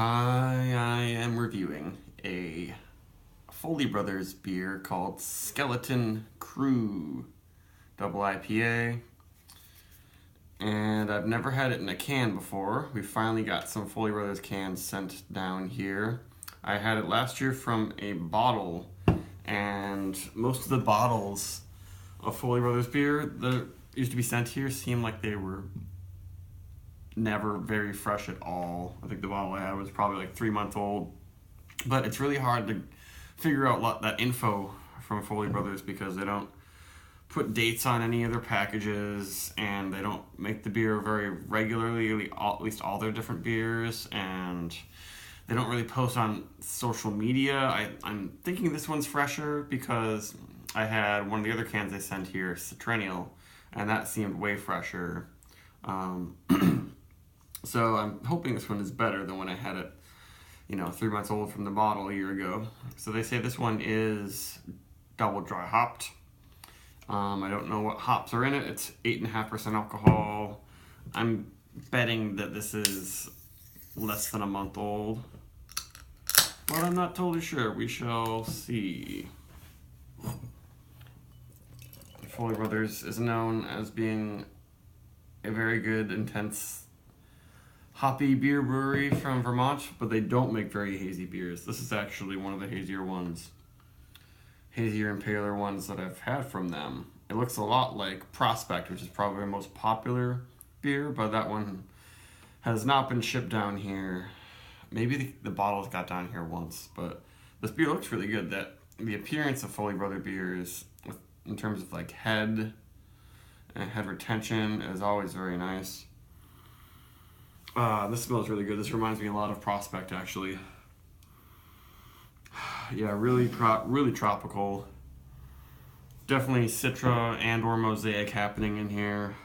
I am reviewing a Foley Brothers beer called Skeleton Crew Double IPA, and I've never had it in a can before. We finally got some Foley Brothers cans sent down here. I had it last year from a bottle, and most of the bottles of Foley Brothers beer that used to be sent here seemed like they were never very fresh at all. I think the bottle I had was probably like 3 months old. But it's really hard to figure out that info from Foley Brothers because they don't put dates on any of their packages, and they don't make the beer very regularly, at least all their different beers, and they don't really post on social media. I'm thinking this one's fresher because I had one of the other cans they sent here, Citrennial, and that seemed way fresher. So I'm hoping this one is better than when I had it, 3 months old from the bottle a year ago. So they say this one is double dry hopped. I don't know what hops are in it. It's 8.5% alcohol. I'm betting that this is less than a month old, but I'm not totally sure. We shall see. Foley Brothers is known as being a very good, intense, hoppy beer brewery from Vermont, but they don't make very hazy beers. This is actually one of the hazier and paler ones that I've had from them. It looks a lot like Prospect, which is probably their most popular beer, but that one has not been shipped down here. Maybe the bottles got down here once, but this beer looks really good. The appearance of Foley Brother beers, in terms of like head and head retention, is always very nice. This smells really good. This reminds me a lot of Prospect, actually. Yeah, really tropical. Definitely Citra and or Mosaic happening in here,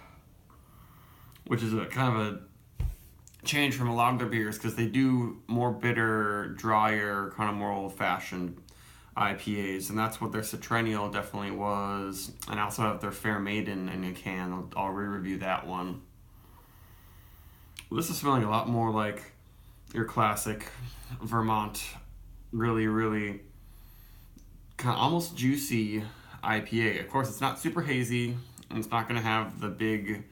which is a kind of a change from a lot of their beers because they do more bitter, drier, kind of more old-fashioned IPAs, and that's what their Citrennial definitely was. And I also have their Fair Maiden in a can. I'll re-review that one. This is smelling a lot more like your classic Vermont, really kind of almost juicy IPA. Of course, it's not super hazy, and it's not going to have the big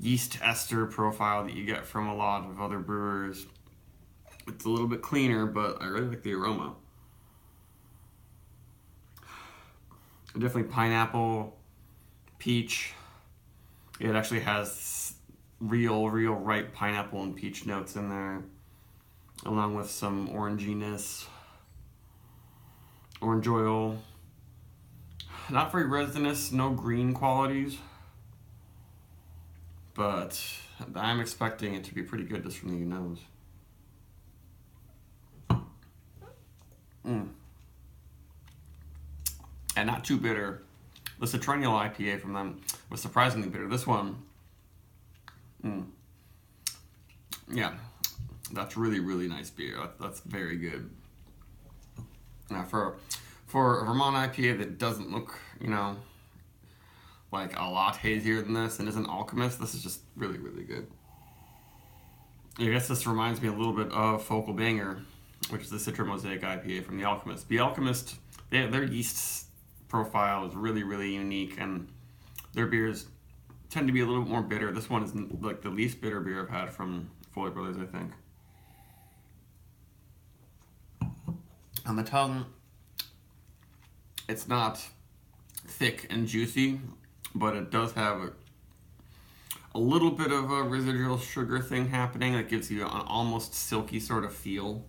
yeast ester profile that you get from a lot of other brewers. It's a little bit cleaner, but I really like the aroma. Definitely pineapple, peach. It actually has real ripe pineapple and peach notes in there, along with some oranginess, orange oil. Not very resinous, no green qualities, but I'm expecting it to be pretty good just from the nose. And not too bitter. The Citrennial IPA from them was surprisingly bitter. This one, yeah, that's really nice beer. That's very good. Now for a Vermont IPA that doesn't look, like a lot hazier than this and isn't Alchemist, this is just really good. I guess this reminds me a little bit of Focal Banger, which is the Citra Mosaic IPA from the Alchemist. The Alchemist, their yeast profile is really unique, and their beers tend to be a little bit more bitter. This one is like the least bitter beer I've had from Foley Brothers, I think. On the tongue, it's not thick and juicy, but it does have a little bit of a residual sugar thing happening that gives you an almost silky sort of feel.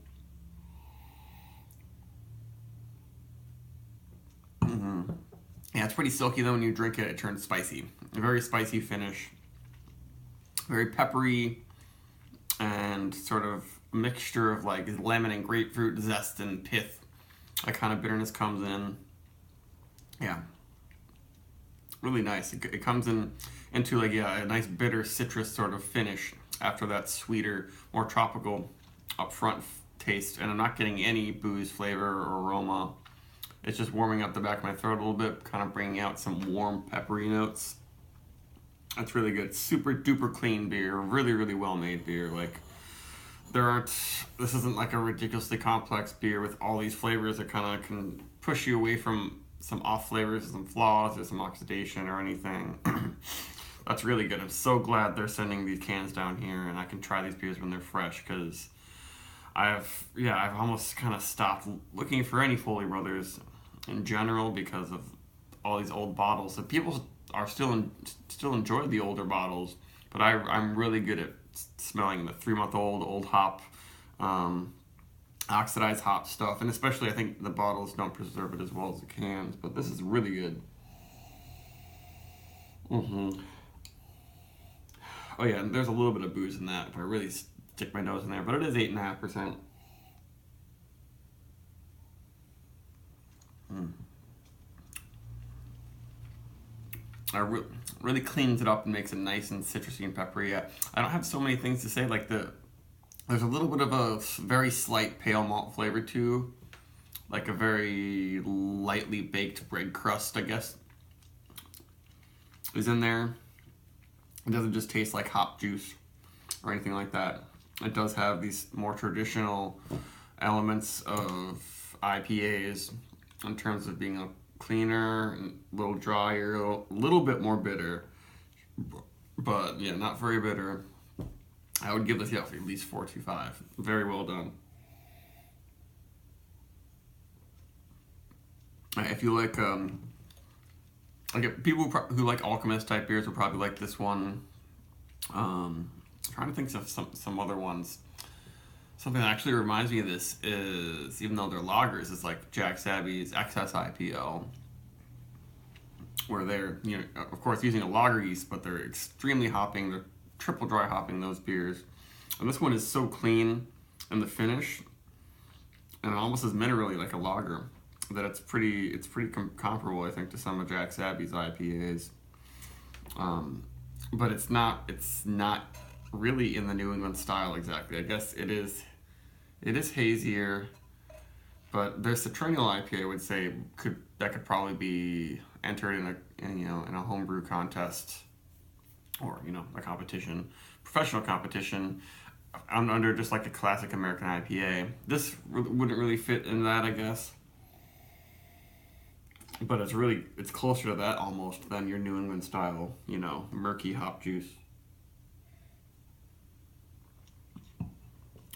Yeah, it's pretty silky though. When you drink it, it turns spicy. A very spicy finish. Very peppery, and sort of a mixture of like lemon and grapefruit zest and pith. That kind of bitterness comes in. Yeah. Really nice. It comes into like a nice bitter citrus sort of finish after that sweeter, more tropical upfront taste. And I'm not getting any booze flavor or aroma. It's just warming up the back of my throat a little bit, kind of bringing out some warm, peppery notes. That's really good. Super duper clean beer. Really well made beer. Like, this isn't like a ridiculously complex beer with all these flavors that kind of can push you away from some off flavors, some flaws, or some oxidation or anything. That's really good. I'm so glad they're sending these cans down here and I can try these beers when they're fresh, because I've almost kind of stopped looking for any Foley Brothers in general because of all these old bottles. So people are still enjoy the older bottles, but I'm really good at smelling the 3-month-old old hop, oxidized hop stuff, and especially I think the bottles don't preserve it as well as the cans. But this is really good. Oh yeah, and there's a little bit of booze in that if I really stick my nose in there, but it is 8.5%. Really cleans it up and makes it nice and citrusy and peppery. Yeah, I don't have so many things to say. Like there's a little bit of a very slight pale malt flavor too, like a very lightly baked bread crust, I guess, is in there. It doesn't just taste like hop juice or anything like that. It does have these more traditional elements of IPAs in terms of being a cleaner, and a little drier, a little bit more bitter, but yeah, not very bitter. I would give this at least 4.25. Very well done. If you like, people who like Alchemist type beers will probably like this one. Trying to think of some other ones. Something that actually reminds me of this is, even though they're lagers, is like Jack Sabby's Excess IPL, where they're, of course using a lager yeast, but they're extremely hopping. They're triple dry hopping those beers, and this one is so clean in the finish, and almost as minerally like a lager, that it's pretty comparable, I think, to some of Jack Sabby's IPAs. But it's not really in the New England style exactly. I guess it is hazier, but their Citronal IPA, I would say, could probably be entered in a homebrew contest, or a competition, professional competition, under just like a classic American IPA. This wouldn't really fit in that, I guess, but it's closer to that almost than your New England style, murky hop juice.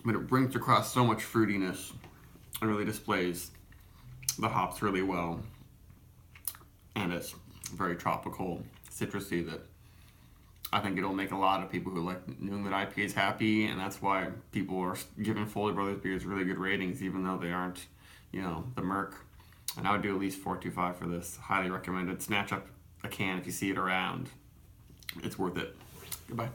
But it brings across so much fruitiness and really displays the hops really well. And it's very tropical, citrusy, that I think it'll make a lot of people who like New England IPAs happy, and that's why people are giving Foley Brothers beers really good ratings, even though they aren't, the Merc. And I would do at least 4.25 for this. Highly recommended. Snatch up a can if you see it around. It's worth it. Goodbye.